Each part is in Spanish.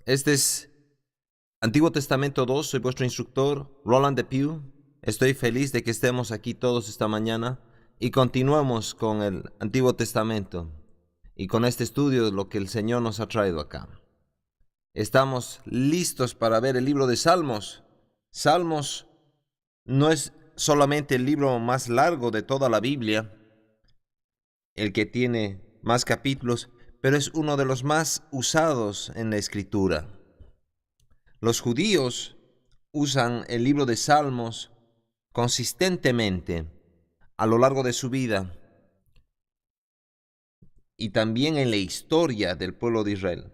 Este es Antiguo Testamento 2. Soy vuestro instructor, Roland Depew. Estoy feliz de que estemos aquí todos esta mañana y continuamos con el Antiguo Testamento y con este estudio de lo que el Señor nos ha traído acá. Estamos listos para ver el libro de Salmos. Salmos no es solamente el libro más largo de toda la Biblia, el que tiene más capítulos, pero es uno de los más usados en la Escritura. Los judíos usan el libro de Salmos consistentemente a lo largo de su vida y también en la historia del pueblo de Israel.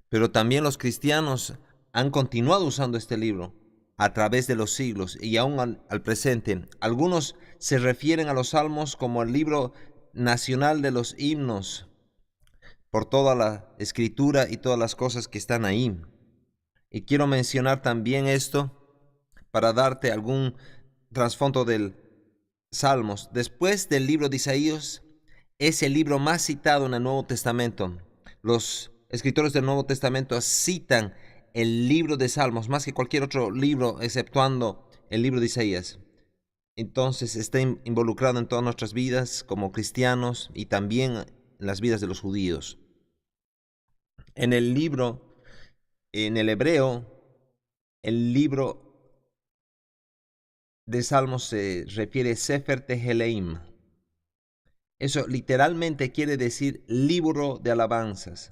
Pero también los cristianos han continuado usando este libro a través de los siglos y aún al presente. Algunos se refieren a los Salmos como el libro nacional de los himnos por toda la escritura y todas las cosas que están ahí. Y quiero mencionar también esto para darte algún trasfondo del Salmos. Después del libro de Isaías, es el libro más citado en el Nuevo Testamento. Los escritores del Nuevo Testamento citan el libro de Salmos más que cualquier otro libro, exceptuando el libro de Isaías. Entonces está involucrado en todas nuestras vidas como cristianos y también en las vidas de los judíos. En el libro, en el hebreo, el libro de Salmos se refiere Sefer Teheleim. Eso literalmente quiere decir libro de alabanzas.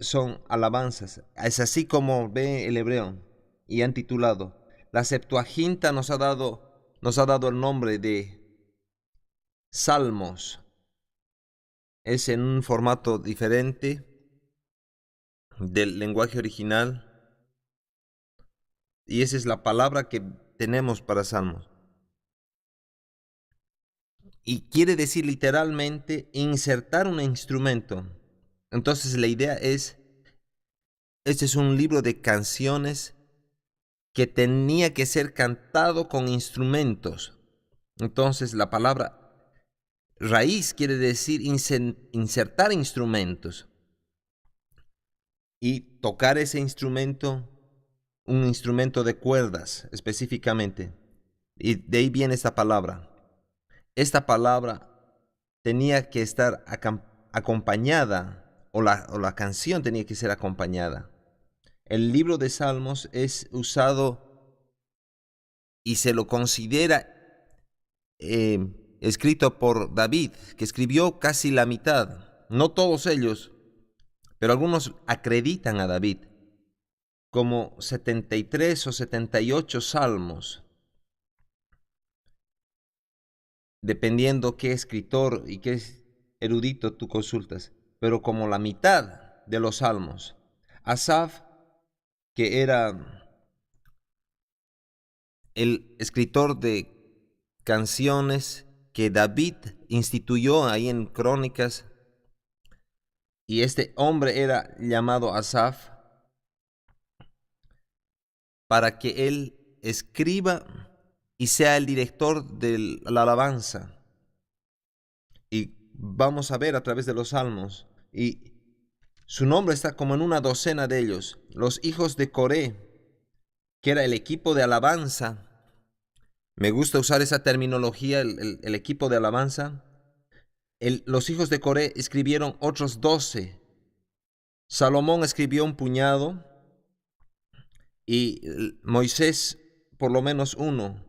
Son alabanzas. Es así como ve el hebreo y han titulado. La Septuaginta nos ha dado el nombre de Salmos. Es en un formato diferente del lenguaje original y esa es la palabra que tenemos para Salmos. Y quiere decir literalmente insertar un instrumento. Entonces la idea es, este es un libro de canciones que tenía que ser cantado con instrumentos. Entonces la palabra raíz quiere decir insertar instrumentos y tocar ese instrumento, un instrumento de cuerdas específicamente. Y de ahí viene esta palabra. Esta palabra tenía que estar acompañada, o la canción tenía que ser acompañada. El libro de Salmos es usado y se lo considera escrito por David, que escribió casi la mitad, no todos ellos, pero algunos acreditan a David como 73 o 78 salmos, dependiendo qué escritor y qué erudito tú consultas, pero como la mitad de los salmos. Asaf, que era el escritor de canciones que David instituyó ahí en Crónicas, y este hombre era llamado Asaf para que él escriba y sea el director de la alabanza. Y vamos a ver a través de los salmos, y su nombre está como en una docena de ellos. Los hijos de Coré, que era el equipo de alabanza. Me gusta usar esa terminología, el equipo de alabanza. Los hijos de Coré escribieron otros 12. Salomón escribió un puñado y Moisés por lo menos uno.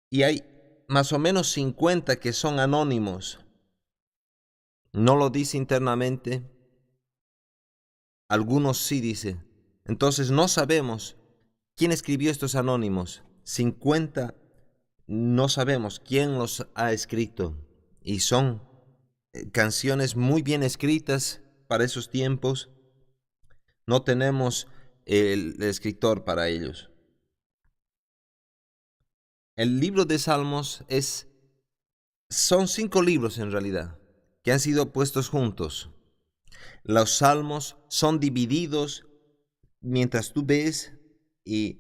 Y hay más o menos 50 que son anónimos. No lo dice internamente. Algunos sí dice. Entonces no sabemos quién escribió estos anónimos. 50 no sabemos quién los ha escrito. Y son canciones muy bien escritas para esos tiempos. No tenemos el escritor para ellos. El libro de Salmos son 5 libros en realidad, que han sido puestos juntos. Los salmos son divididos mientras tú ves, y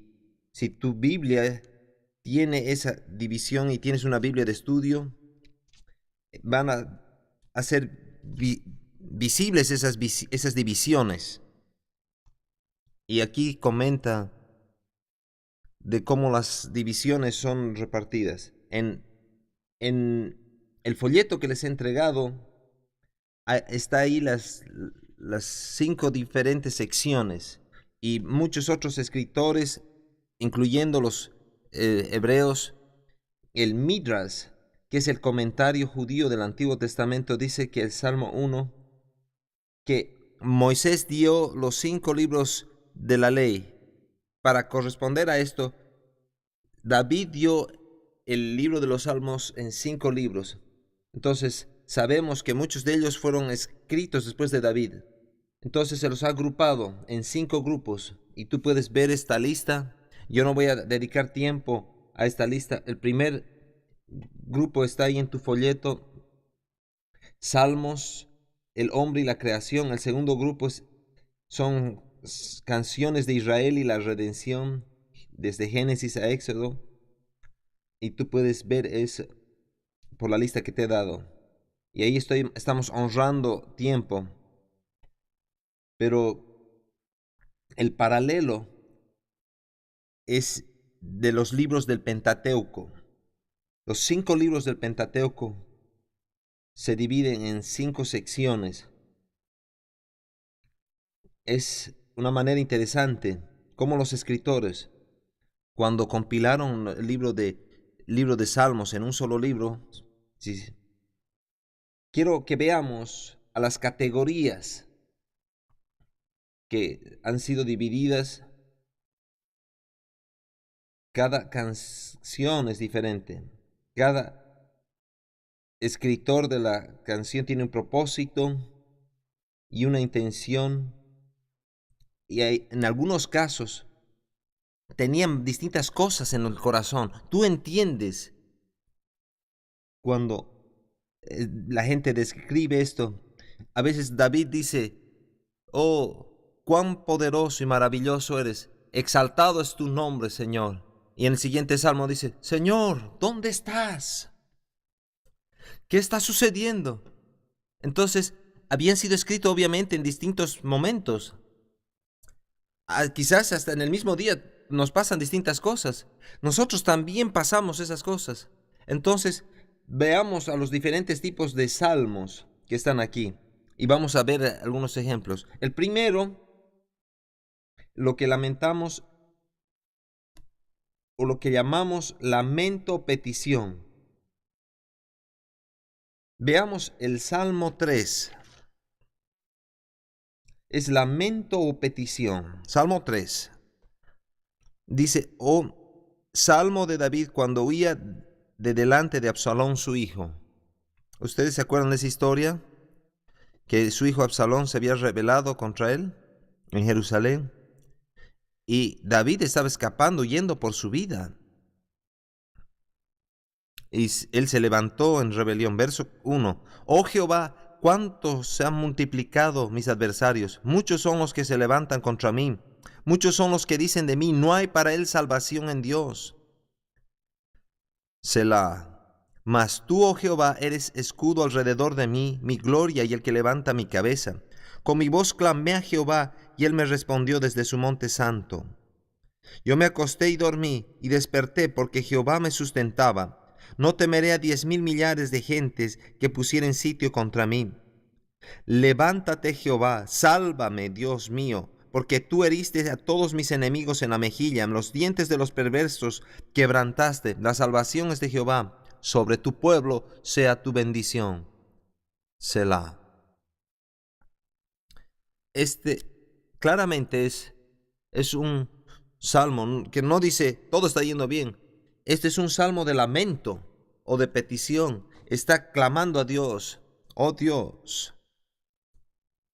si tu Biblia tiene esa división y tienes una Biblia de estudio, van a ser visibles esas divisiones. Y aquí comenta de cómo las divisiones son repartidas. En el folleto que les he entregado, está ahí las 5 diferentes secciones, y muchos otros escritores, incluyendo los hebreos, el Midrash, que es el comentario judío del Antiguo Testamento, dice que el Salmo 1, que Moisés dio los 5 libros de la ley. Para corresponder a esto, David dio el libro de los Salmos en 5 libros. Entonces, sabemos que muchos de ellos fueron escritos después de David. Entonces se los ha agrupado en 5 grupos. Y tú puedes ver esta lista. Yo no voy a dedicar tiempo a esta lista. El primer grupo está ahí en tu folleto. Salmos, el hombre y la creación. El segundo grupo son canciones de Israel y la redención, desde Génesis a Éxodo. Y tú puedes ver eso por la lista que te he dado. Y ahí estamos honrando tiempo. Pero el paralelo es de los libros del Pentateuco. Los 5 libros del Pentateuco se dividen en 5 secciones. Es una manera interesante cómo los escritores, cuando compilaron el libro de Salmos en un solo libro, quiero que veamos a las categorías que han sido divididas. Cada canción es diferente. Cada escritor de la canción tiene un propósito y una intención. Y en algunos casos tenían distintas cosas en el corazón. Tú entiendes cuando la gente describe esto. A veces David dice: oh, cuán poderoso y maravilloso eres. Exaltado es tu nombre, Señor. Y en el siguiente salmo dice: Señor, ¿dónde estás? ¿Qué está sucediendo? Entonces, habían sido escritos obviamente en distintos momentos. Quizás hasta en el mismo día nos pasan distintas cosas. Nosotros también pasamos esas cosas. Entonces, veamos a los diferentes tipos de salmos que están aquí. Y vamos a ver algunos ejemplos. El primero, lo que lamentamos o lo que llamamos lamento petición. Veamos el Salmo 3. Es lamento o petición. Salmo 3. Dice: oh, Salmo de David cuando huía de delante de Absalón su hijo. ¿Ustedes se acuerdan de esa historia? Que su hijo Absalón se había rebelado contra él en Jerusalén. Y David estaba escapando, huyendo por su vida. Y él se levantó en rebelión. Verso 1. Oh Jehová, cuánto se han multiplicado mis adversarios. Muchos son los que se levantan contra mí. Muchos son los que dicen de mí: no hay para él salvación en Dios. Selah. Mas tú, oh Jehová, eres escudo alrededor de mí, mi gloria y el que levanta mi cabeza. Con mi voz clamé a Jehová, y él me respondió desde su monte santo. Yo me acosté y dormí, y desperté porque Jehová me sustentaba. No temeré a 10,000 millares de gentes que pusieren sitio contra mí. Levántate, Jehová, sálvame, Dios mío, porque tú heriste a todos mis enemigos en la mejilla, en los dientes de los perversos quebrantaste. La salvación es de Jehová, sobre tu pueblo sea tu bendición. Selah. Claramente es un salmo que no dice todo está yendo bien. Este es un salmo de lamento o de petición. Está clamando a Dios: oh Dios,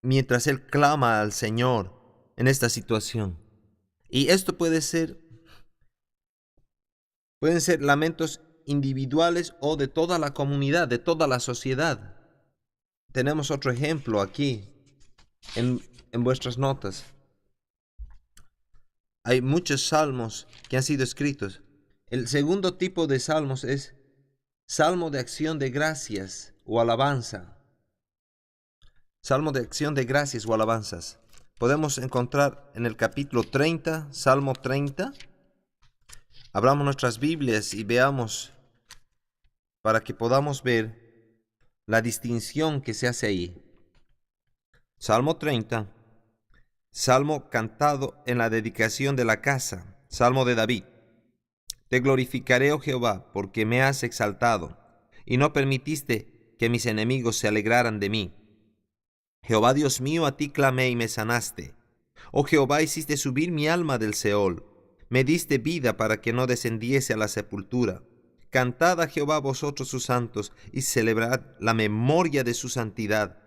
mientras él clama al Señor en esta situación. Y esto pueden ser lamentos individuales o de toda la comunidad, de toda la sociedad. Tenemos otro ejemplo aquí en vuestras notas. Hay muchos salmos que han sido escritos. El segundo tipo de salmos es salmo de acción de gracias o alabanza. Salmo de acción de gracias o alabanzas. Podemos encontrar en el capítulo 30, Salmo 30. Abramos nuestras Biblias y veamos para que podamos ver la distinción que se hace ahí. Salmo 30, Salmo cantado en la dedicación de la casa, Salmo de David. Te glorificaré, oh Jehová, porque me has exaltado, y no permitiste que mis enemigos se alegraran de mí. Jehová Dios mío, a ti clamé y me sanaste. Oh Jehová, hiciste subir mi alma del Seol. Me diste vida para que no descendiese a la sepultura. Cantad a Jehová vosotros sus santos, y celebrad la memoria de su santidad.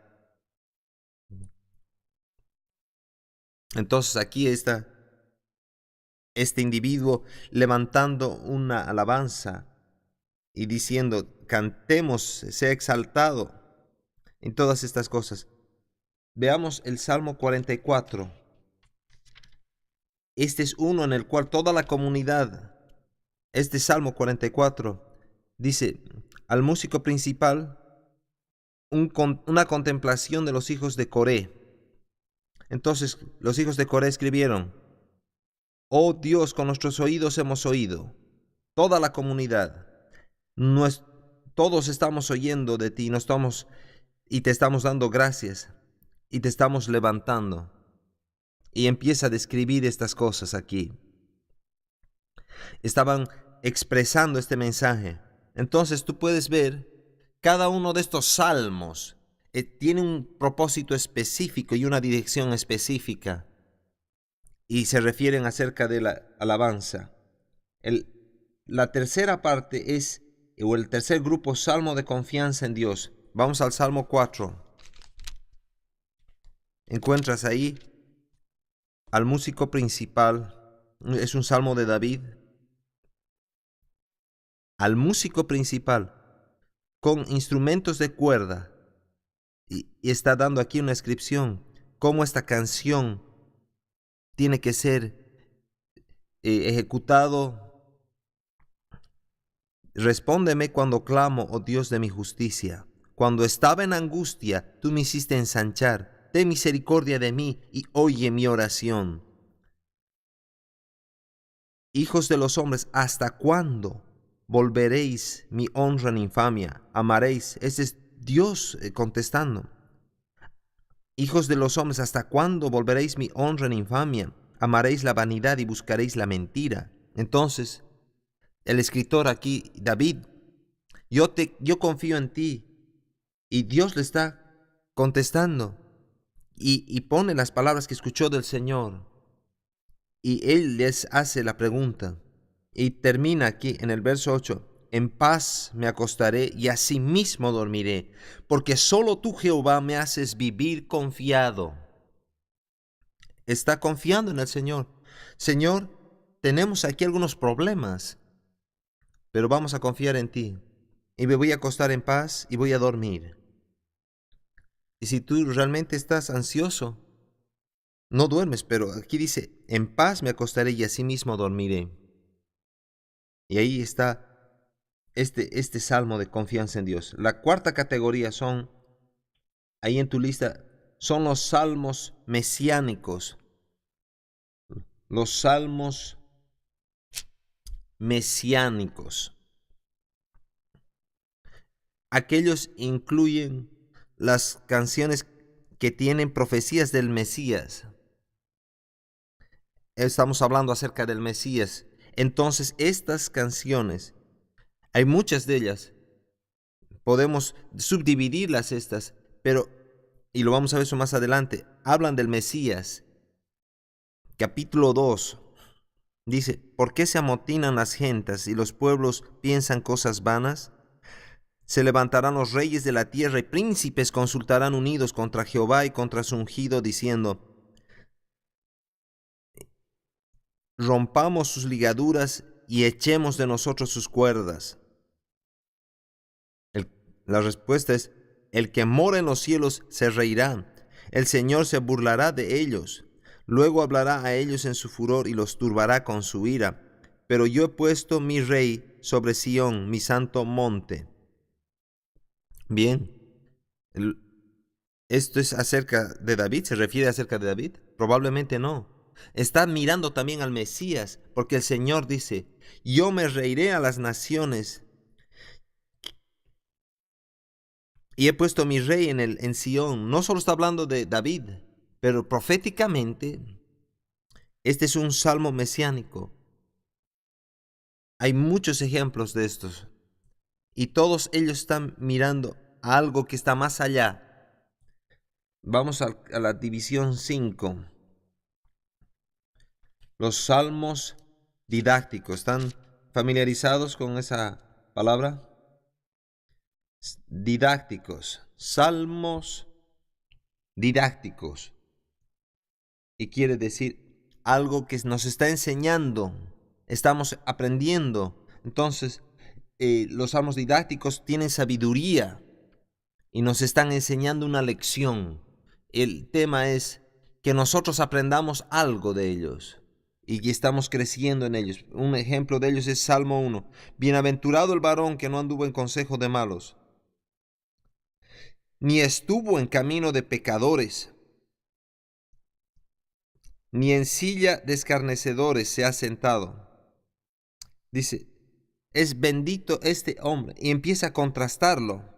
Entonces aquí está este individuo levantando una alabanza y diciendo, cantemos, sea exaltado en todas estas cosas. Veamos el Salmo 44. Este es uno en el cual toda la comunidad, este Salmo 44, dice al músico principal, una contemplación de los hijos de Coré. Entonces los hijos de Coré escribieron, oh Dios, con nuestros oídos hemos oído, toda la comunidad, todos estamos oyendo de ti, y te estamos dando gracias, y te estamos levantando. Y empieza a describir estas cosas aquí. Estaban expresando este mensaje. Entonces tú puedes ver, cada uno de estos salmos tiene un propósito específico y una dirección específica. Y se refieren acerca de la alabanza. La tercera parte es, o el tercer grupo, salmo de confianza en Dios. Vamos al Salmo 4. Encuentras ahí al músico principal, es un salmo de David, al músico principal con instrumentos de cuerda, y está dando aquí una descripción, cómo esta canción tiene que ser ejecutado. Respóndeme cuando clamo, oh Dios de mi justicia. Cuando estaba en angustia, tú me hiciste ensanchar. Ten misericordia de mí y oye mi oración. Hijos de los hombres, ¿hasta cuándo volveréis mi honra en infamia? Amaréis. Ese es Dios contestando. Hijos de los hombres, ¿hasta cuándo volveréis mi honra en infamia? Amaréis la vanidad y buscaréis la mentira. Entonces, el escritor aquí, David, yo confío en ti. Y Dios le está contestando. Y pone las palabras que escuchó del Señor. Y Él les hace la pregunta. Y termina aquí en el verso 8. En paz me acostaré y asimismo dormiré, porque solo tú, Jehová, me haces vivir confiado. Está confiando en el Señor. Señor, tenemos aquí algunos problemas, pero vamos a confiar en ti. Y me voy a acostar en paz y voy a dormir. Y si tú realmente estás ansioso, no duermes, pero aquí dice, en paz me acostaré y asimismo dormiré. Y ahí está este salmo de confianza en Dios. La cuarta categoría son, ahí en tu lista, son los salmos mesiánicos. Los salmos mesiánicos. Aquellos incluyen las canciones que tienen profecías del Mesías. Estamos hablando acerca del Mesías. Entonces, estas canciones, hay muchas de ellas, podemos subdividirlas pero, y lo vamos a ver eso más adelante, hablan del Mesías. Capítulo 2 dice, ¿por qué se amotinan las gentes y los pueblos piensan cosas vanas? Se levantarán los reyes de la tierra y príncipes consultarán unidos contra Jehová y contra su ungido, diciendo, rompamos sus ligaduras y echemos de nosotros sus cuerdas. La respuesta es, el que mora en los cielos se reirá, el Señor se burlará de ellos, luego hablará a ellos en su furor y los turbará con su ira. Pero yo he puesto mi rey sobre Sión, mi santo monte. Bien, ¿Esto es acerca de David? ¿Se refiere acerca de David? Probablemente no. Está mirando también al Mesías, porque el Señor dice, yo me reiré a las naciones y he puesto mi rey en Sión. No solo está hablando de David, pero proféticamente, este es un salmo mesiánico. Hay muchos ejemplos de estos, y todos ellos están mirando a algo que está más allá. Vamos a la división 5. Los salmos didácticos. ¿Están familiarizados con esa palabra? Didácticos. Salmos didácticos. Y quiere decir algo que nos está enseñando. Estamos aprendiendo. Entonces, los salmos didácticos tienen sabiduría y nos están enseñando una lección. El tema es que nosotros aprendamos algo de ellos y que estamos creciendo en ellos. Un ejemplo de ellos es Salmo 1. Bienaventurado el varón que no anduvo en consejo de malos, ni estuvo en camino de pecadores, ni en silla de escarnecedores se ha sentado. Dice, es bendito este hombre. Y empieza a contrastarlo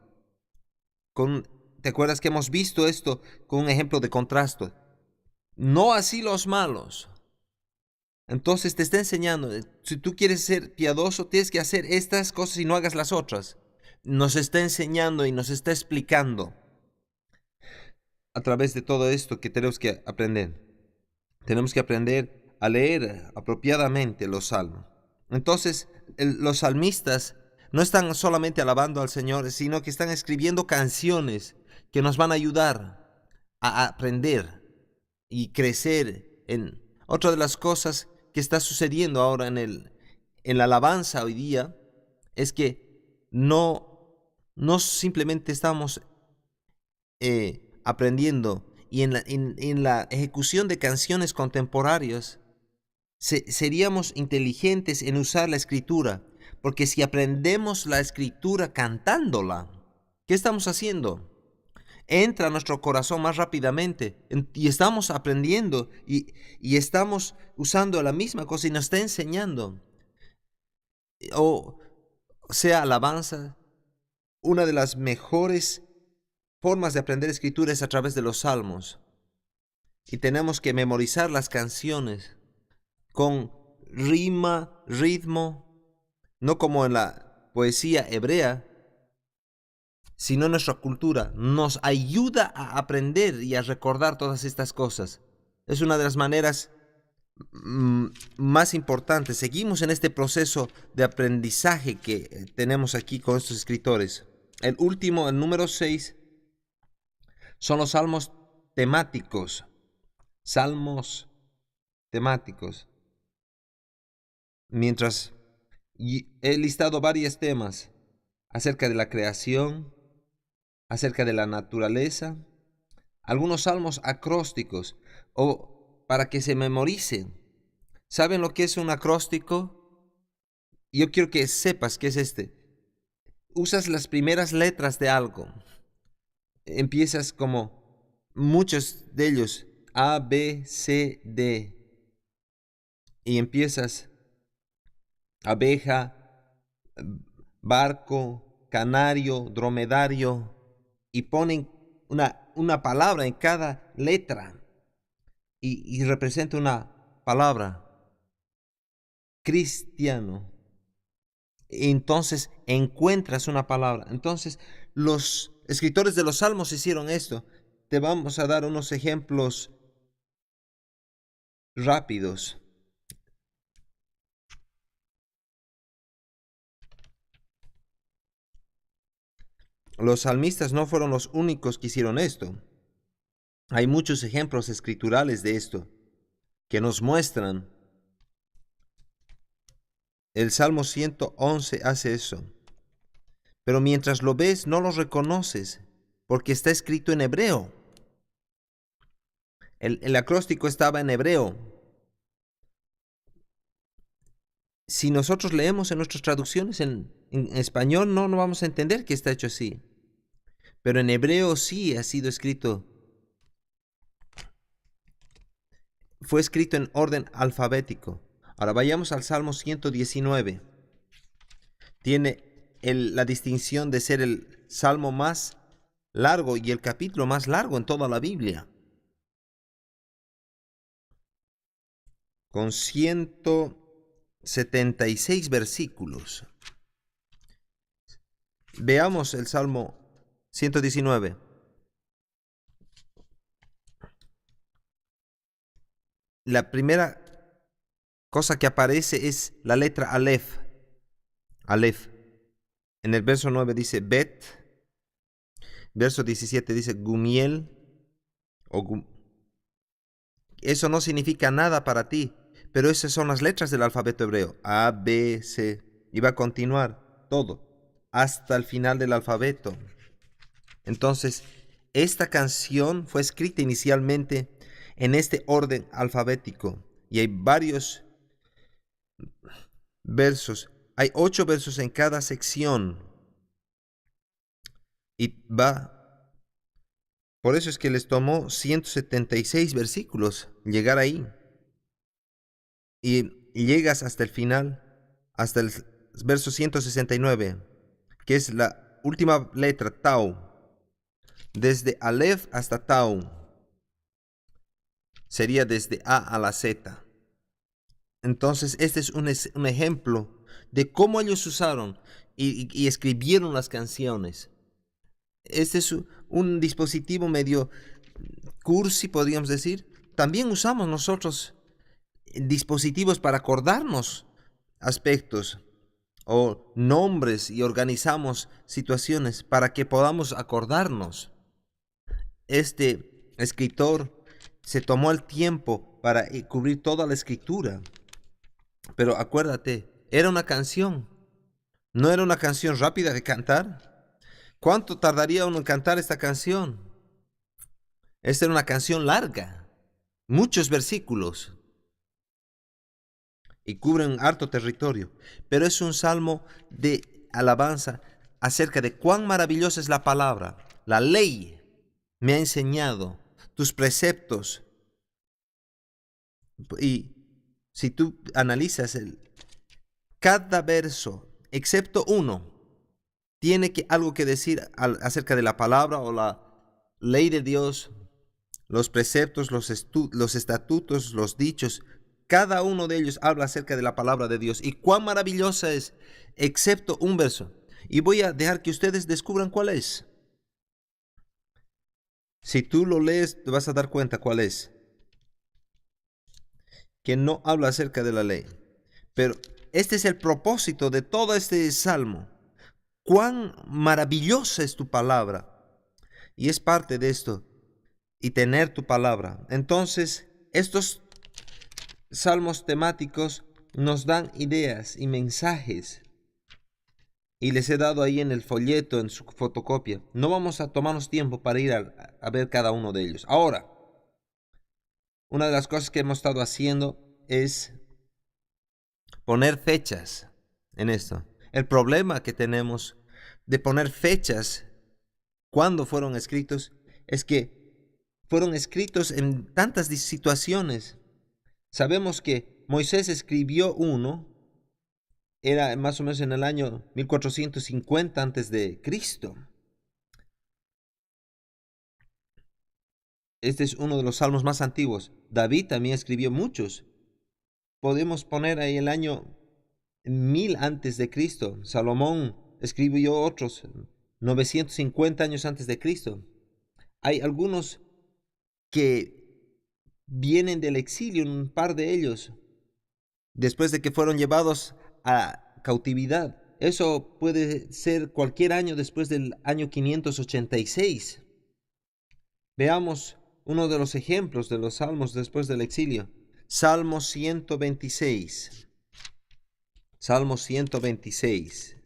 con, ¿te acuerdas que hemos visto esto con un ejemplo de contraste? No así los malos. Entonces te está enseñando, si tú quieres ser piadoso, tienes que hacer estas cosas y no hagas las otras. Nos está enseñando y nos está explicando a través de todo esto que tenemos que aprender. Tenemos que aprender a leer apropiadamente los salmos. Entonces, los salmistas no están solamente alabando al Señor, sino que están escribiendo canciones que nos van a ayudar a aprender y crecer en otra de las cosas que está sucediendo ahora en la alabanza hoy día es que no simplemente estamos aprendiendo y en la ejecución de canciones contemporáneas seríamos inteligentes en usar la escritura, porque si aprendemos la escritura cantándola, ¿qué estamos haciendo? Entra a nuestro corazón más rápidamente y estamos aprendiendo y estamos usando la misma cosa y nos está enseñando. O sea, alabanza, una de las mejores formas de aprender escritura es a través de los salmos. Y tenemos que memorizar las canciones con rima, ritmo, no como en la poesía hebrea, sino nuestra cultura nos ayuda a aprender y a recordar todas estas cosas. Es una de las maneras más importantes. Seguimos en este proceso de aprendizaje que tenemos aquí con estos escritores. El último, el número 6, son los salmos temáticos. Salmos temáticos. Mientras he listado varios temas acerca de la creación, acerca de la naturaleza, algunos salmos acrósticos o para que se memoricen. ¿Saben lo que es un acróstico? Yo quiero que sepas qué es este. Usas las primeras letras de algo. Empiezas como muchos de ellos, A, B, C, D. Y empiezas abeja, barco, canario, dromedario, y ponen una palabra en cada letra y representa una palabra. Cristiano. Entonces encuentras una palabra. Entonces los escritores de los salmos hicieron esto. Te vamos a dar unos ejemplos rápidos. Los salmistas no fueron los únicos que hicieron esto. Hay muchos ejemplos escriturales de esto que nos muestran. El Salmo 111 hace eso. Pero mientras lo ves, no lo reconoces, porque está escrito en hebreo. El acróstico estaba en hebreo. Si nosotros leemos en nuestras traducciones en español, no vamos a entender que está hecho así. pero en hebreo sí ha sido escrito. Fue escrito en orden alfabético. Ahora vayamos al Salmo 119. Tiene la distinción de ser el salmo más largo y el capítulo más largo en toda la Biblia, con 176 versículos. Veamos el Salmo 119. La primera cosa que aparece es la letra Aleph. Aleph. En el verso 9 dice Bet. Verso 17 dice Gumiel. Eso no significa nada para ti, pero esas son las letras del alfabeto hebreo. A, B, C. Y va a continuar todo hasta el final del alfabeto. Entonces, esta canción fue escrita inicialmente en este orden alfabético. Y hay varios versos. Hay 8 versos en cada sección. Y por eso es que les tomó 176 versículos llegar ahí. Y llegas hasta el final, hasta el verso 169, que es la última letra, Tau. Desde Aleph hasta Tau. Sería desde A a la Z. Entonces, este es un ejemplo de cómo ellos usaron y escribieron las canciones. Este es un dispositivo medio cursi, podríamos decir. También usamos nosotros dispositivos para acordarnos aspectos o nombres y organizamos situaciones para que podamos acordarnos. Este escritor se tomó el tiempo para cubrir toda la escritura. Pero acuérdate, era una canción. No era una canción rápida de cantar. ¿Cuánto tardaría uno en cantar esta canción? Esta era una canción larga, muchos versículos, y cubren harto territorio. Pero es un salmo de alabanza acerca de cuán maravillosa es la palabra. La ley me ha enseñado, tus preceptos. Y si tú analizas cada verso, excepto uno, tiene algo que decir acerca de la palabra o la ley de Dios, los preceptos, los estatutos, los dichos. Cada uno de ellos habla acerca de la palabra de Dios y cuán maravillosa es, excepto un verso. Y voy a dejar que ustedes descubran cuál es. Si tú lo lees, te vas a dar cuenta cuál es. Que no habla acerca de la ley. Pero este es el propósito de todo este salmo. Cuán maravillosa es tu palabra. Y es parte de esto. Y tener tu palabra. Entonces, estos salmos temáticos nos dan ideas y mensajes. Y les he dado ahí en el folleto, en su fotocopia. No vamos a tomarnos tiempo para ir a ver cada uno de ellos. Ahora, una de las cosas que hemos estado haciendo es poner fechas en esto. El problema que tenemos de poner fechas cuando fueron escritos es que fueron escritos en tantas situaciones. Sabemos que Moisés escribió uno, era más o menos en el año 1450 antes de Cristo. Este es uno de los salmos más antiguos. David también escribió muchos. Podemos poner ahí el año 1000 antes de Cristo. Salomón escribió otros 950 años antes de Cristo. Hay algunos que vienen del exilio, un par de ellos, después de que fueron llevados a cautividad. Eso puede ser cualquier año después del año 586. Veamos uno de los ejemplos de los salmos después del exilio. Salmo 126. Salmo 126.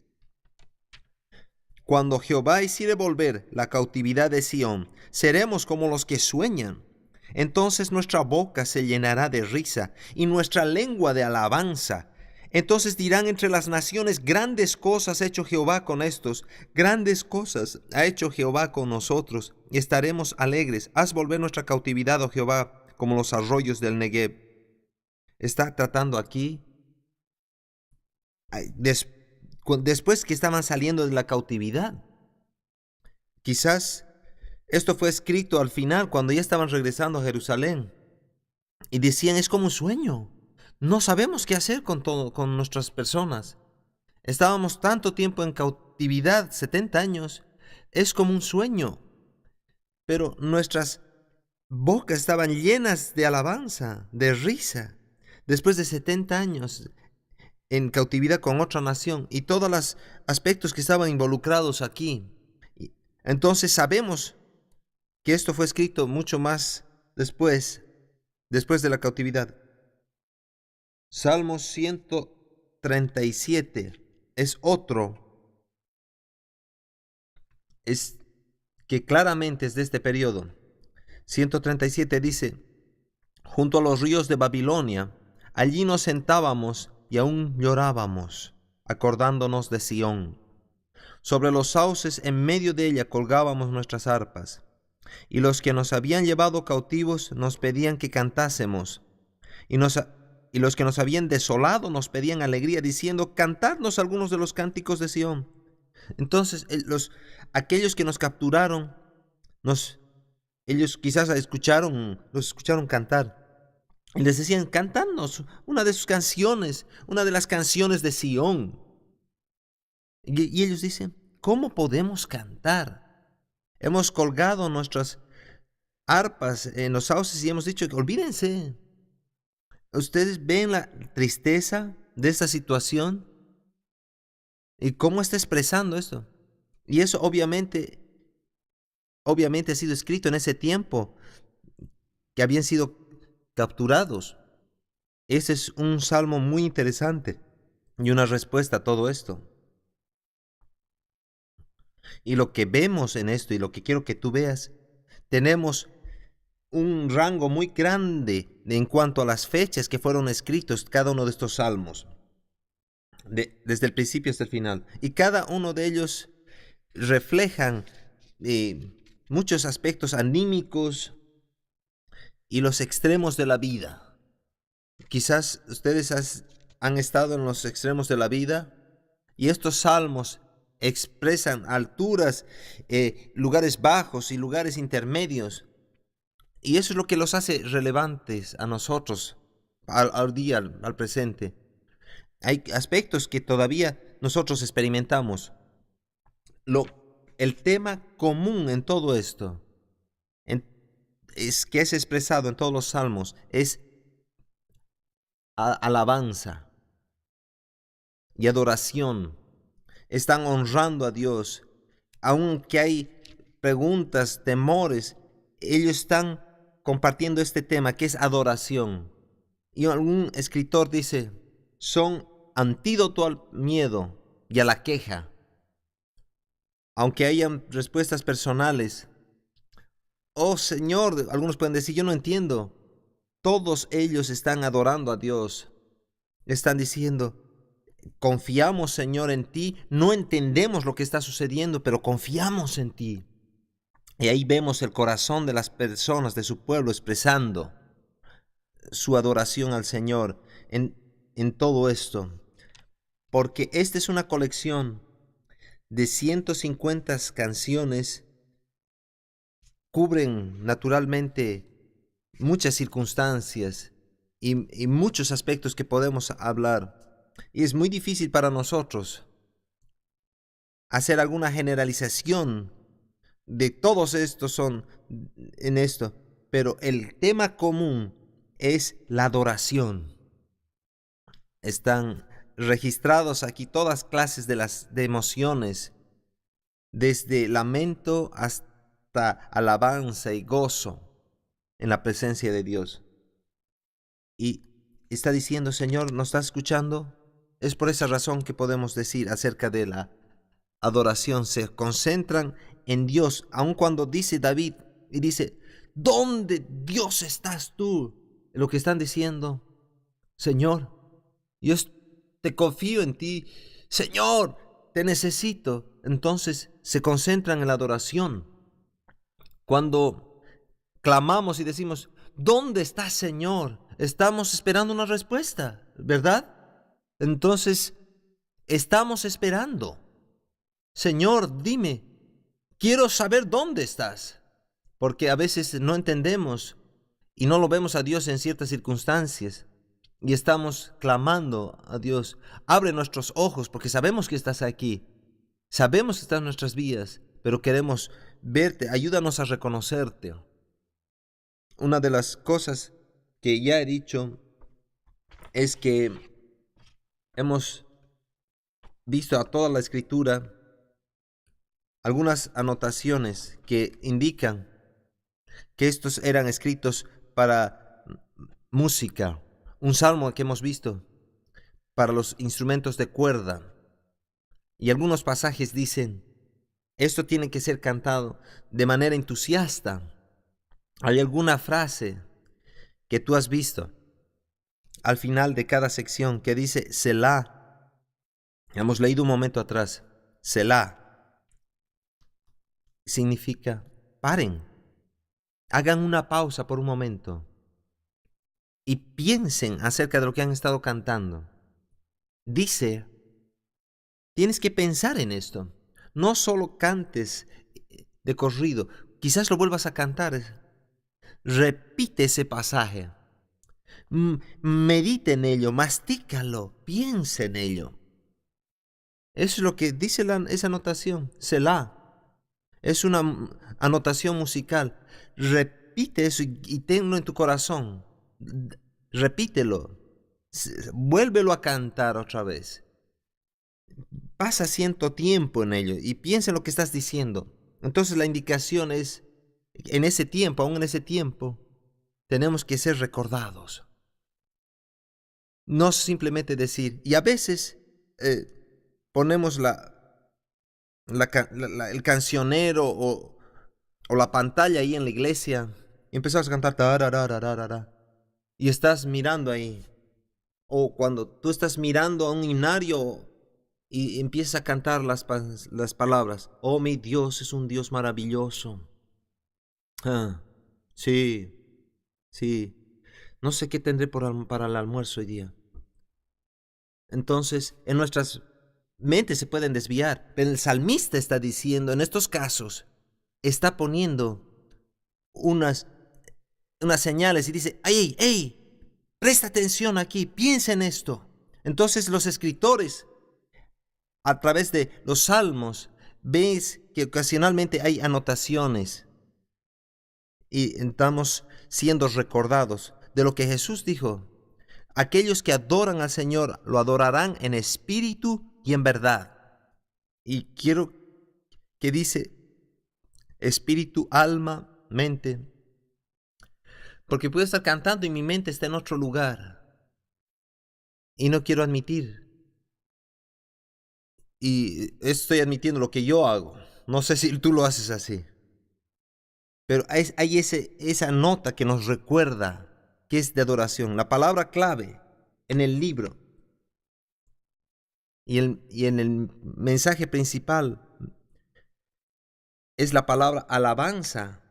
Cuando Jehová hiciere volver la cautividad de Sión, seremos como los que sueñan. Entonces nuestra boca se llenará de risa y nuestra lengua de alabanza. Entonces dirán entre las naciones, grandes cosas ha hecho Jehová con estos, grandes cosas ha hecho Jehová con nosotros, y estaremos alegres. Haz volver nuestra cautividad, oh Jehová, como los arroyos del Negev. Está tratando aquí, después que estaban saliendo de la cautividad. Quizás esto fue escrito al final, cuando ya estaban regresando a Jerusalén, y decían, es como un sueño. No sabemos qué hacer con todo, con nuestras personas. Estábamos tanto tiempo en cautividad, 70 años, es como un sueño. Pero nuestras bocas estaban llenas de alabanza, de risa, después de 70 años en cautividad con otra nación y todos los aspectos que estaban involucrados aquí. Entonces sabemos que esto fue escrito mucho más después de la cautividad. Salmo 137 es otro, es que claramente es de este periodo. 137 dice, junto a los ríos de Babilonia, allí nos sentábamos y aún llorábamos, acordándonos de Sión. Sobre los sauces en medio de ella colgábamos nuestras arpas, y los que nos habían llevado cautivos nos pedían que cantásemos, y los que nos habían desolado nos pedían alegría, diciendo, cantadnos algunos de los cánticos de Sión. Entonces aquellos que nos capturaron, ellos quizás los escucharon cantar, y les decían, cantadnos una de sus canciones, una de las canciones de Sión. Y ellos dicen, ¿cómo podemos cantar? Hemos colgado nuestras arpas en los sauces y hemos dicho, olvídense. ¿Ustedes ven la tristeza de esta situación? ¿Y cómo está expresando esto? Y eso obviamente ha sido escrito en ese tiempo que habían sido capturados. Ese es un salmo muy interesante y una respuesta a todo esto. Y lo que vemos en esto y lo que quiero que tú veas, tenemos un rango muy grande en cuanto a las fechas que fueron escritos cada uno de estos salmos, desde el principio hasta el final. Y cada uno de ellos reflejan muchos aspectos anímicos y los extremos de la vida. Quizás ustedes han estado en los extremos de la vida y estos salmos expresan alturas, lugares bajos y lugares intermedios. Y eso es lo que los hace relevantes a nosotros, al día, al presente. Hay aspectos que todavía nosotros experimentamos. El tema común en todo esto, que es expresado en todos los salmos, es alabanza y adoración. Están honrando a Dios. Aunque hay preguntas, temores, ellos están compartiendo este tema que es adoración. Y algún escritor dice, son antídoto al miedo y a la queja. Aunque hayan respuestas personales, oh Señor, algunos pueden decir, yo no entiendo. Todos ellos están adorando a Dios. Están diciendo, confiamos, Señor, en ti. No entendemos lo que está sucediendo, pero confiamos en ti. Y ahí vemos el corazón de las personas, de su pueblo, expresando su adoración al Señor en todo esto. Porque esta es una colección de 150 canciones, cubren naturalmente muchas circunstancias y muchos aspectos que podemos hablar. Y es muy difícil para nosotros hacer alguna generalización de todos estos son en esto, pero el tema común es la adoración. Están registrados aquí todas clases de emociones, desde lamento hasta alabanza y gozo en la presencia de Dios. Y está diciendo, Señor, ¿nos estás escuchando? Es por esa razón que podemos decir acerca de la adoración. Se concentran en Dios, aun cuando dice David y dice, ¿dónde, Dios, estás tú? Lo que están diciendo, Señor, yo te confío en ti. Señor, te necesito. Entonces se concentran en la adoración. Cuando clamamos y decimos, ¿dónde estás, Señor? Estamos esperando una respuesta, ¿verdad? Entonces, estamos esperando. Señor, dime, quiero saber dónde estás. Porque a veces no entendemos y no lo vemos a Dios en ciertas circunstancias. Y estamos clamando a Dios. Abre nuestros ojos porque sabemos que estás aquí. Sabemos que estás en nuestras vidas, pero queremos verte. Ayúdanos a reconocerte. Una de las cosas que ya he dicho es que hemos visto a toda la Escritura algunas anotaciones que indican que estos eran escritos para música. Un salmo que hemos visto para los instrumentos de cuerda. Y algunos pasajes dicen, esto tiene que ser cantado de manera entusiasta. Hay alguna frase que tú has visto al final de cada sección que dice Selah. Hemos leído un momento atrás. Selah significa paren. Hagan una pausa por un momento y piensen acerca de lo que han estado cantando. Dice, tienes que pensar en esto. No solo cantes de corrido, quizás lo vuelvas a cantar. Repite ese pasaje. Medita en ello, mastícalo, piensa en ello. Eso es lo que dice esa anotación, Selah. Es una anotación musical. Repite eso y tenlo en tu corazón. Repítelo. Vuélvelo a cantar otra vez. Pasa cierto tiempo en ello y piensa en lo que estás diciendo. Entonces la indicación es, en ese tiempo, aún en ese tiempo, tenemos que ser recordados. No simplemente decir, y a veces ponemos el cancionero o la pantalla ahí en la iglesia y empezamos a cantar tararararara, y estás mirando ahí. O cuando tú estás mirando a un himnario y empiezas a cantar las palabras. Oh, mi Dios es un Dios maravilloso. Sí, sí. No sé qué tendré para el almuerzo hoy día. Entonces, en nuestras mentes se pueden desviar. Pero el salmista está diciendo, en estos casos, está poniendo unas señales y dice, ¡ey! Presta atención aquí, piensa en esto. Entonces los escritores, a través de los salmos, ves que ocasionalmente hay anotaciones y estamos siendo recordados de lo que Jesús dijo. Aquellos que adoran al Señor lo adorarán en espíritu y en verdad. Y quiero que dice espíritu, alma, mente, porque puedo estar cantando y mi mente está en otro lugar y no quiero admitir. Y estoy admitiendo lo que yo hago. No sé si tú lo haces así. Pero hay esa nota que nos recuerda que es de adoración. La palabra clave en el libro y en el mensaje principal es la palabra alabanza.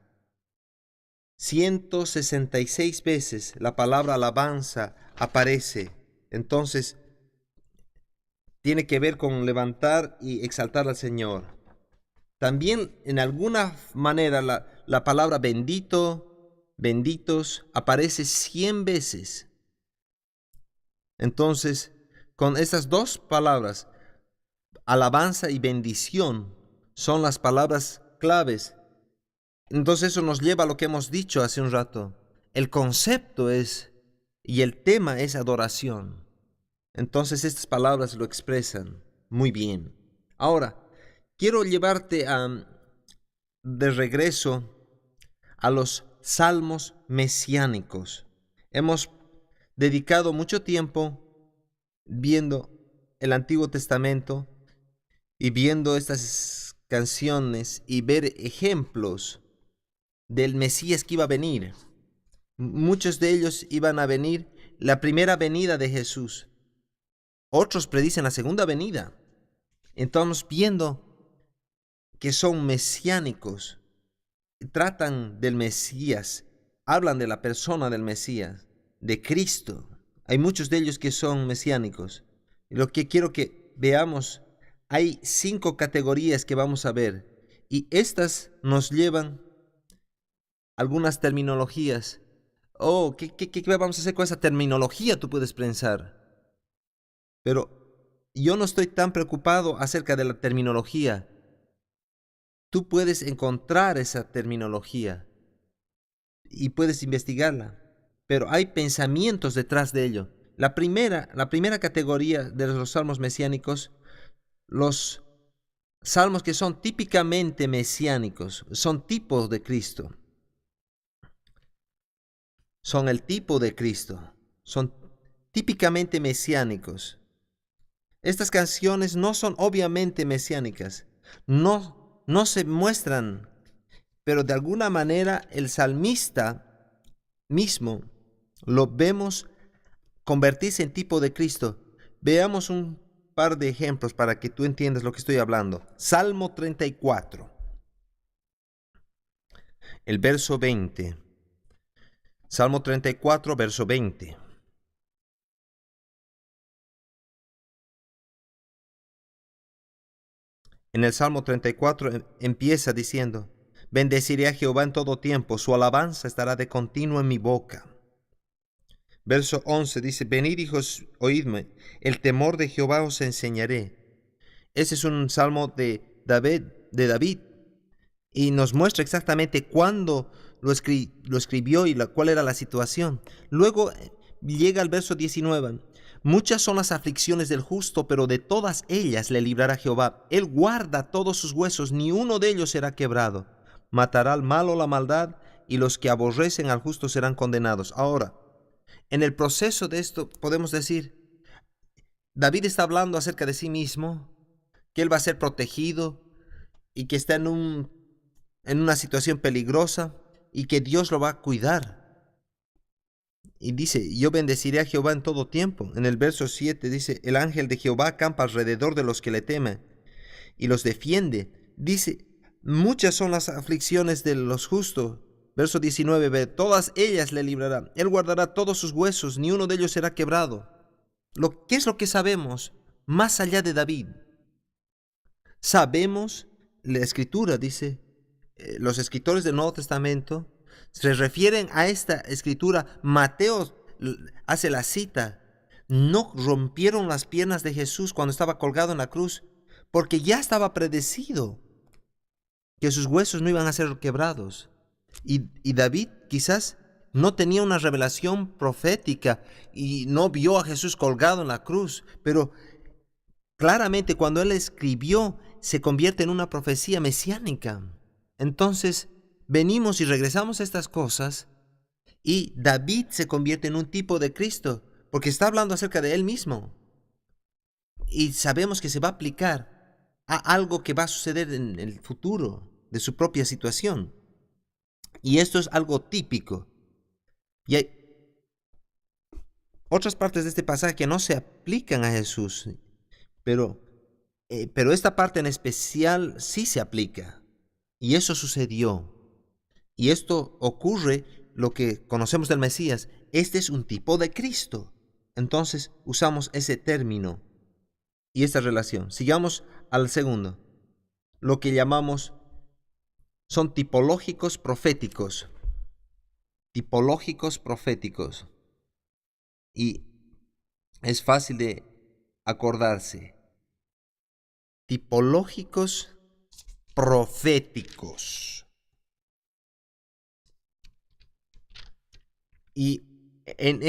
166 veces la palabra alabanza aparece. Entonces, tiene que ver con levantar y exaltar al Señor. También en alguna manera la palabra bendito, benditos, aparece 100 veces. Entonces, con estas dos palabras, alabanza y bendición, son las palabras claves. Entonces eso nos lleva a lo que hemos dicho hace un rato. El concepto es, y el tema es adoración. Entonces estas palabras lo expresan muy bien. Ahora, quiero llevarte de regreso a los salmos mesiánicos. Hemos dedicado mucho tiempo viendo el Antiguo Testamento y viendo estas canciones y ver ejemplos del Mesías que iba a venir. Muchos de ellos iban a venir la primera venida de Jesús. Otros predicen la segunda venida. Estamos viendo que son mesiánicos, tratan del Mesías, hablan de la persona del Mesías, de Cristo. Hay muchos de ellos que son mesiánicos. Lo que quiero que veamos, hay 5 categorías que vamos a ver, y estas nos llevan a algunas terminologías. Oh, ¿qué vamos a hacer con esa terminología? Tú puedes pensar. Pero yo no estoy tan preocupado acerca de la terminología. Tú puedes encontrar esa terminología y puedes investigarla, pero hay pensamientos detrás de ello. La primera categoría de los salmos mesiánicos, los salmos que son típicamente mesiánicos, son tipos de Cristo. Son el tipo de Cristo. Son típicamente mesiánicos. Estas canciones no son obviamente mesiánicas. No se muestran, pero de alguna manera el salmista mismo lo vemos convertirse en tipo de Cristo. Veamos un par de ejemplos para que tú entiendas lo que estoy hablando. Salmo 34, el verso 20. Salmo 34, verso 20. En el Salmo 34 empieza diciendo: bendeciré a Jehová en todo tiempo, su alabanza estará de continuo en mi boca. Verso 11 dice: venid, hijos, oídme, el temor de Jehová os enseñaré. Ese es un salmo de David, y nos muestra exactamente cuándo lo escribió y cuál era la situación. Luego llega al verso 19. Muchas son las aflicciones del justo, pero de todas ellas le librará Jehová. Él guarda todos sus huesos, ni uno de ellos será quebrado. Matará al malo la maldad, y los que aborrecen al justo serán condenados. Ahora, en el proceso de esto podemos decir, David está hablando acerca de sí mismo, que él va a ser protegido y que está en una situación peligrosa y que Dios lo va a cuidar. Y dice: yo bendeciré a Jehová en todo tiempo. En el verso 7 dice: el ángel de Jehová acampa alrededor de los que le temen y los defiende. Dice: muchas son las aflicciones de los justos. Verso 19, ve: todas ellas le librará. Él guardará todos sus huesos, ni uno de ellos será quebrado. ¿Qué es lo que sabemos más allá de David? Sabemos, la Escritura dice, los escritores del Nuevo Testamento se refieren a esta escritura. Mateo hace la cita: no rompieron las piernas de Jesús cuando estaba colgado en la cruz, porque ya estaba predecido que sus huesos no iban a ser quebrados. Y David quizás no tenía una revelación profética y no vio a Jesús colgado en la cruz, pero claramente cuando él escribió se convierte en una profecía mesiánica. Entonces venimos y regresamos a estas cosas, y David se convierte en un tipo de Cristo, porque está hablando acerca de él mismo. Y sabemos que se va a aplicar a algo que va a suceder en el futuro de su propia situación. Y esto es algo típico. Y hay otras partes de este pasaje que no se aplican a Jesús, pero esta parte en especial sí se aplica. Y eso sucedió. Y esto ocurre, lo que conocemos del Mesías. Este es un tipo de Cristo. Entonces usamos ese término y esta relación. Sigamos al segundo. Lo que llamamos son tipológicos proféticos. Tipológicos proféticos. Y es fácil de acordarse. Tipológicos proféticos. Y en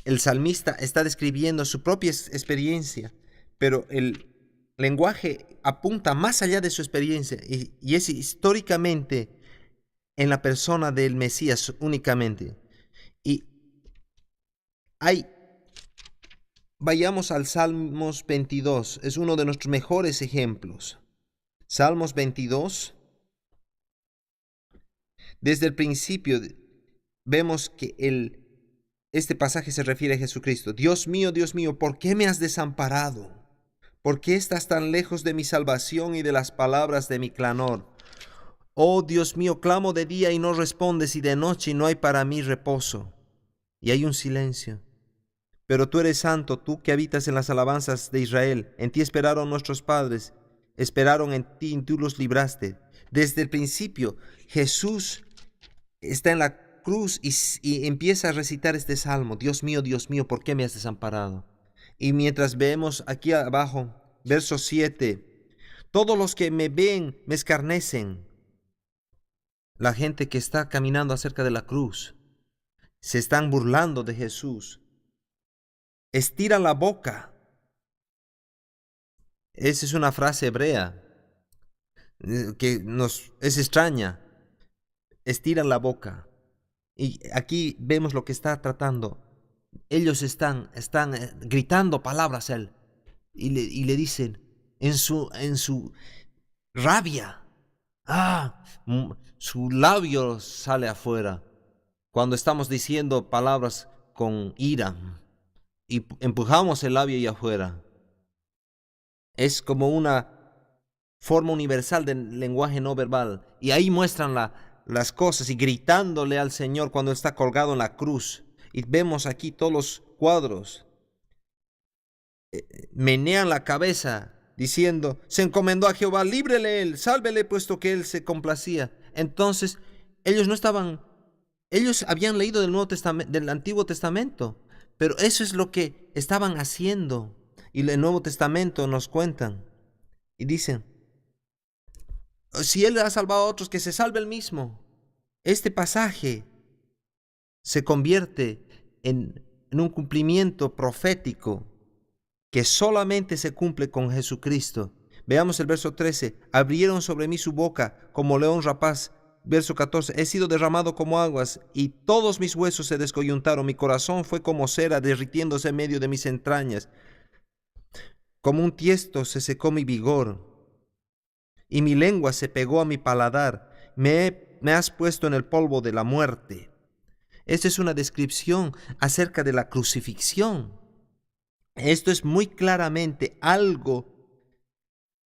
el salmista está describiendo su propia experiencia, pero el lenguaje apunta más allá de su experiencia y es históricamente en la persona del Mesías únicamente. Y vayamos al Salmos 22, es uno de nuestros mejores ejemplos. Salmos 22, desde el principio vemos que este pasaje se refiere a Jesucristo. Dios mío, ¿por qué me has desamparado? ¿Por qué estás tan lejos de mi salvación y de las palabras de mi clamor? Oh Dios mío, clamo de día y no respondes, y de noche y no hay para mí reposo. Y hay un silencio. Pero tú eres santo, tú que habitas en las alabanzas de Israel. En ti esperaron nuestros padres, esperaron en ti y tú los libraste. Desde el principio, Jesús está en la cruz y empieza a recitar este salmo. Dios mío, ¿por qué me has desamparado? Y mientras vemos aquí abajo, verso 7, todos los que me ven me escarnecen. La gente que está caminando acerca de la cruz se están burlando de Jesús. Estiran la boca. Esa es una frase hebrea que nos es extraña. Estiran la boca. Y aquí vemos lo que está tratando. Ellos están gritando palabras a él y le dicen en su rabia. Su labio sale afuera cuando estamos diciendo palabras con ira y empujamos el labio ahí afuera. Es como una forma universal del lenguaje no verbal. Y ahí muestran las cosas y gritándole al Señor cuando está colgado en la cruz. Y vemos aquí todos los cuadros. Menean la cabeza diciendo, se encomendó a Jehová, líbrele él, sálvele, puesto que él se complacía. Entonces, ellos habían leído del Antiguo Testamento, pero eso es lo que estaban haciendo. Y el Nuevo Testamento nos cuentan y dicen, si él ha salvado a otros, que se salve él mismo. Este pasaje se convierte en un cumplimiento profético que solamente se cumple con Jesucristo. Veamos el verso 13. Abrieron sobre mí su boca como león rapaz. Verso 14. He sido derramado como aguas y todos mis huesos se descoyuntaron. Mi corazón fue como cera derritiéndose en medio de mis entrañas. Como un tiesto se secó mi vigor y mi lengua se pegó a mi paladar. Me has puesto en el polvo de la muerte. Esta es una descripción acerca de la crucifixión. Esto es muy claramente algo.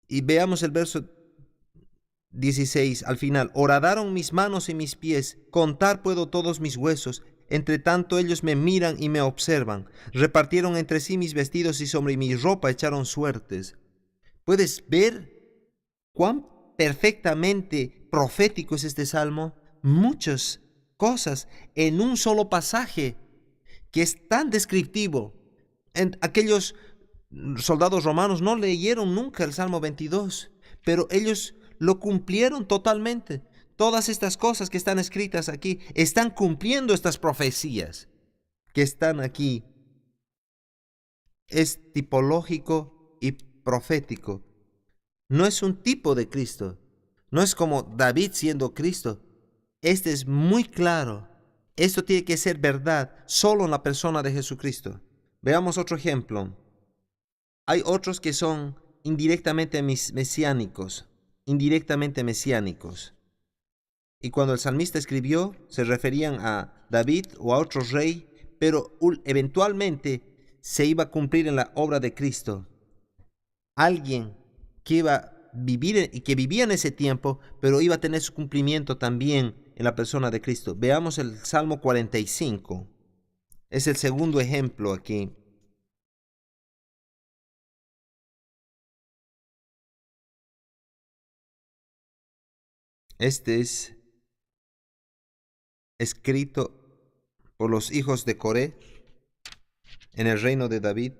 Y veamos el verso 16 al final. Horadaron mis manos y mis pies, contar puedo todos mis huesos. Entre tanto ellos me miran y me observan. Repartieron entre sí mis vestidos y sobre mi ropa echaron suertes. ¿Puedes ver cuán perfectamente profético es este salmo? Muchas cosas en un solo pasaje que es tan descriptivo. Aquellos soldados romanos no leyeron nunca el Salmo 22, pero ellos lo cumplieron totalmente. Todas estas cosas que están escritas aquí están cumpliendo estas profecías que están aquí. Es tipológico y profético. No es un tipo de Cristo. No es como David siendo Cristo. Este es muy claro. Esto tiene que ser verdad solo en la persona de Jesucristo. Veamos otro ejemplo. Hay otros que son indirectamente mesiánicos. Y cuando el salmista escribió, se referían a David o a otro rey, pero eventualmente se iba a cumplir en la obra de Cristo. Alguien que iba a vivir y que vivía en ese tiempo, pero iba a tener su cumplimiento también en la persona de Cristo. Veamos el Salmo 45. Es el segundo ejemplo aquí. Este es escrito por los hijos de Coré en el reino de David.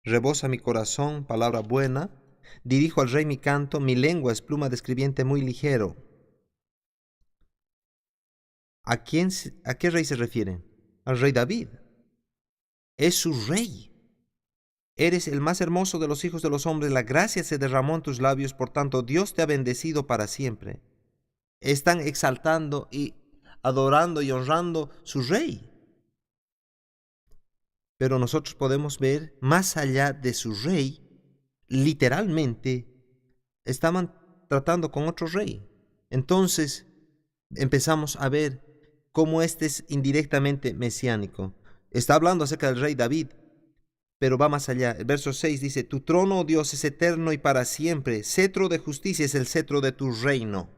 Rebosa mi corazón, palabra buena. Dirijo al rey mi canto, mi lengua es pluma de escribiente muy ligero. ¿A qué rey se refiere? Al rey David. Es su rey. Eres el más hermoso de los hijos de los hombres, la gracia se derramó en tus labios, por tanto Dios te ha bendecido para siempre. Están exaltando y adorando y honrando su rey. Pero nosotros podemos ver más allá de su rey, literalmente estaban tratando con otro rey. Entonces empezamos a ver cómo este es indirectamente mesiánico. Está hablando acerca del rey David, pero va más allá. El verso 6 dice, tu trono, oh Dios, es eterno y para siempre. Cetro de justicia es el cetro de tu reino.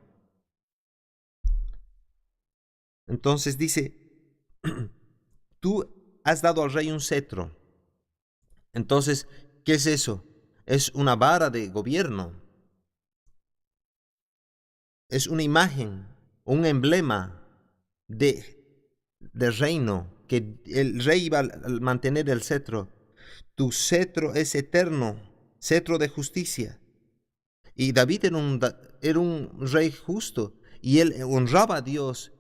Entonces dice, tú has dado al rey un cetro. Entonces, ¿qué es eso? Es una vara de gobierno. Es una imagen, un emblema de reino, que el rey iba a mantener el cetro. Tu cetro es eterno, cetro de justicia. Y David era un rey justo y él honraba a Dios.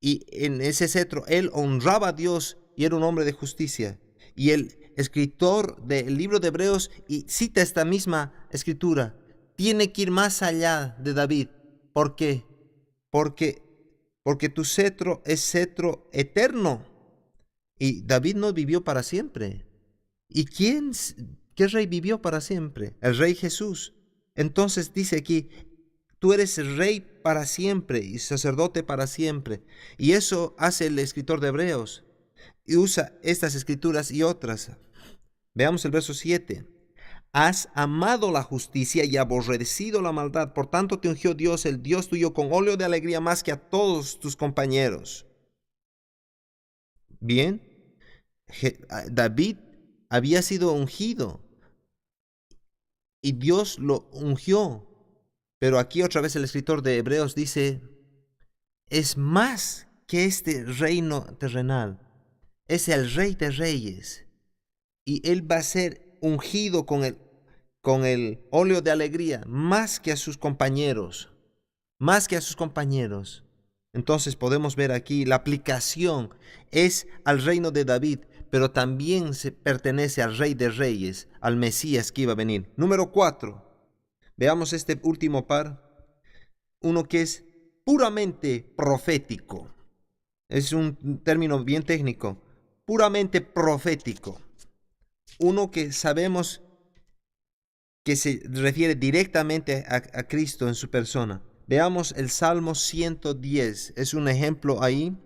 Y en ese cetro él honraba a Dios y era un hombre de justicia. Y el escritor del libro de Hebreos y cita esta misma escritura. Tiene que ir más allá de David. ¿Por qué? Porque tu cetro es cetro eterno. Y David no vivió para siempre. ¿Y qué rey vivió para siempre? El rey Jesús. Entonces dice aquí, tú eres rey para siempre y sacerdote para siempre. Y eso hace el escritor de Hebreos. Y usa estas escrituras y otras. Veamos el verso 7. Has amado la justicia y aborrecido la maldad. Por tanto te ungió Dios, el Dios tuyo, con óleo de alegría más que a todos tus compañeros. Bien, David había sido ungido y Dios lo ungió. Pero aquí otra vez el escritor de Hebreos dice, es más que este reino terrenal. Es el rey de reyes. Y él va a ser ungido con el óleo de alegría, más que a sus compañeros. Más que a sus compañeros. Entonces podemos ver aquí la aplicación es al reino de David, pero también se pertenece al rey de reyes, al Mesías que iba a venir. Número 4. Veamos este último par. Uno que es puramente profético. Es un término bien técnico. Puramente profético. Uno que sabemos que se refiere directamente a Cristo en su persona. Veamos el Salmo 110. Es un ejemplo ahí.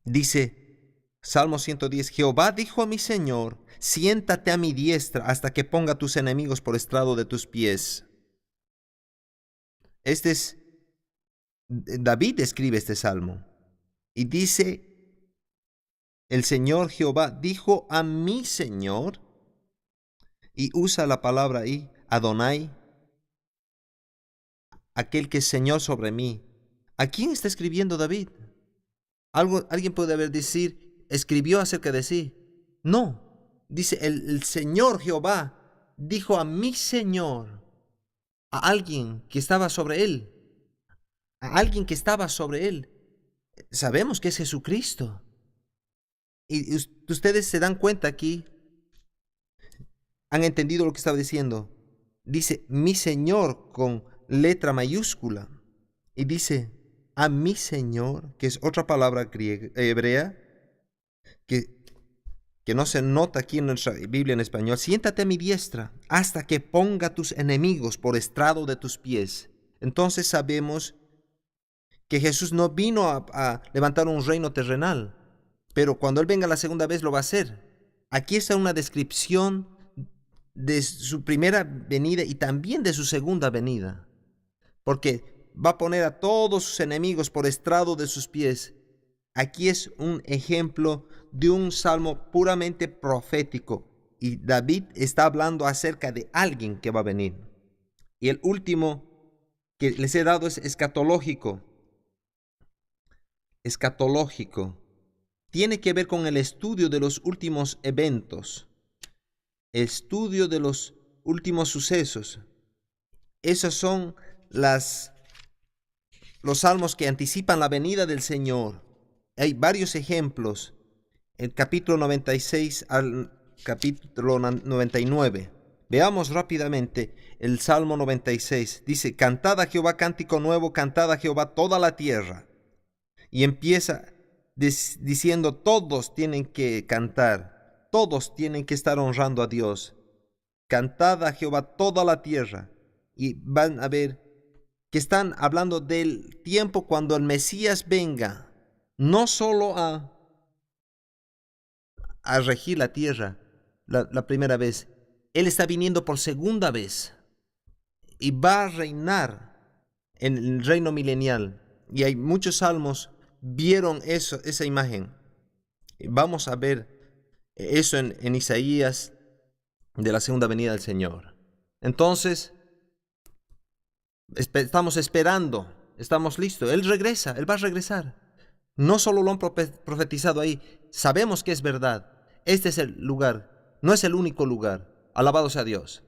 Dice, Salmo 110, Jehová dijo a mi Señor, siéntate a mi diestra hasta que ponga tus enemigos por estrado de tus pies. David escribe este salmo y dice, el Señor Jehová dijo a mi Señor, y usa la palabra ahí, Adonai, aquel que es Señor sobre mí. ¿A quién está escribiendo David? Alguien puede decir, escribió acerca de sí. No, dice el Señor Jehová dijo a mi Señor, a alguien que estaba sobre él, a alguien que estaba sobre él. Sabemos que es Jesucristo. Y ustedes se dan cuenta aquí, han entendido lo que estaba diciendo. Dice mi Señor con letra mayúscula. Y dice a mi Señor, que es otra palabra griega, hebrea, que no se nota aquí en nuestra Biblia en español. Siéntate a mi diestra hasta que ponga tus enemigos por estrado de tus pies. Entonces sabemos que Jesús no vino a levantar un reino terrenal, pero cuando Él venga la segunda vez lo va a hacer. Aquí está una descripción de su primera venida y también de su segunda venida, porque va a poner a todos sus enemigos por estrado de sus pies. Aquí es un ejemplo de un salmo puramente profético y David está hablando acerca de alguien que va a venir. Y el último que les he dado es escatológico. Escatológico. Tiene que ver con el estudio de los últimos eventos, estudio de los últimos sucesos. Esos son los salmos que anticipan la venida del Señor. Hay varios ejemplos. El capítulo 96 al capítulo 99. Veamos rápidamente el Salmo 96. Dice, cantad a Jehová cántico nuevo, cantad a Jehová toda la tierra. Y empieza diciendo, todos tienen que cantar, todos tienen que estar honrando a Dios. Cantad a Jehová toda la tierra. Y van a ver que están hablando del tiempo cuando el Mesías venga, no solo a regir la tierra la primera vez. Él está viniendo por segunda vez y va a reinar en el reino milenial. Y hay muchos salmos vieron esa imagen. Vamos a ver eso en Isaías de la segunda venida del Señor. Entonces, estamos esperando, estamos listos. Él regresa, Él va a regresar. No solo lo han profetizado ahí, sabemos que es verdad. Este es el lugar, no es el único lugar. Alabado sea Dios.